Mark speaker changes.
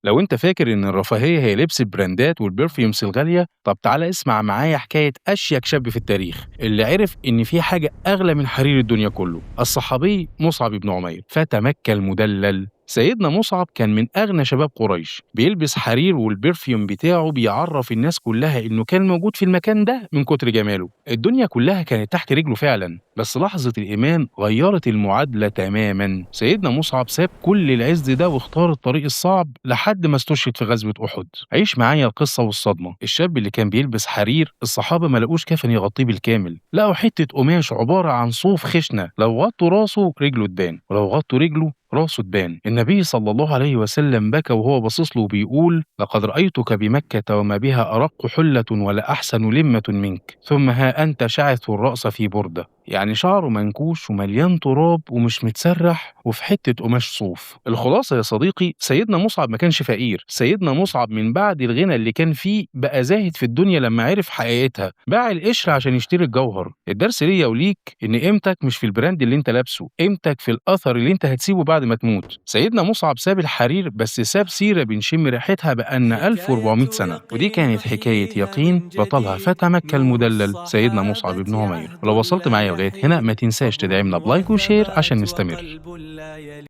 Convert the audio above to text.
Speaker 1: لو أنت فاكر إن الرفاهية هي لبس البراندات والبرفيومز الغالية، طب تعالَ اسمع معايا حكاية أشيك شاب في التاريخ، اللي عرف إن في حاجة أغلى من حرير الدنيا كله، الصحابي مصعب بن عمير، فتى مكة المدلل. سيدنا مصعب كان من أغنى شباب قريش، بيلبس حرير والبرفيوم بتاعه بيعرّف الناس كلها إنه كان موجود في المكان ده من كتر جماله. الدنيا كلها كانت تحت رجله فعلًا، بس لحظة الإيمان غيّرت المعادلة تمامًا. سيدنا مصعب ساب كل العِز ده واختار الطريق الصعب لحد ما استشهد في غزوة أحد. عيش معايا القصة والصدمة. الشاب اللي كان بيلبس حرير، الصحابة ما لاقوش كفن يغطيه بالكامل، لقوا حتة قماش عبارة عن صوف خشنة، لو غطوا راسه رجله تبان، ولو غطوا رجله راسه تبان. النبي صلى الله عليه وسلم بكى وهو باصص له وبيقول: لقد رأيتك بمكة وما بها أرق حلة ولا أحسن لمة منك، ثم ها أنت شعث الرأس في بردة. يعني شعره منكوش ومليان تراب ومش متسرح وفي حتة قماش صوف. الخلاصة يا صديقي، سيدنا مصعب ما كانش فقير، سيدنا مصعب من بعد الغنى اللي كان فيه بقى زاهد في الدنيا لما عرف حقيقتها، باع القشر عشان يشتري الجوهر. الدرس ليا وليك إن قيمتك مش في البراند اللي انت لابسه، قيمتك في الأثر اللي انت هتسيبه بعد ما تموت. سيدنا مصعب ساب الحرير بس ساب سيرة بنشم ريحتها بقالنا
Speaker 2: حكاية
Speaker 1: 1400 سنة، ودي
Speaker 2: يقين
Speaker 1: كانت حكاية
Speaker 2: نحييها
Speaker 1: يقين
Speaker 2: من
Speaker 1: بطلها
Speaker 2: جديد،
Speaker 1: فتى مكة
Speaker 2: نور
Speaker 1: المدلل سيدنا مصعب
Speaker 2: الصحابة
Speaker 1: بن عمير.
Speaker 2: عهد
Speaker 1: ولو وصلت
Speaker 2: لا
Speaker 1: معايا لغاية هنا
Speaker 2: يحيد،
Speaker 1: ما تنساش
Speaker 2: صبر
Speaker 1: تدعمنا بلايك وشير عشان
Speaker 2: وثبات
Speaker 1: نستمر.
Speaker 2: وقلب لا يلين.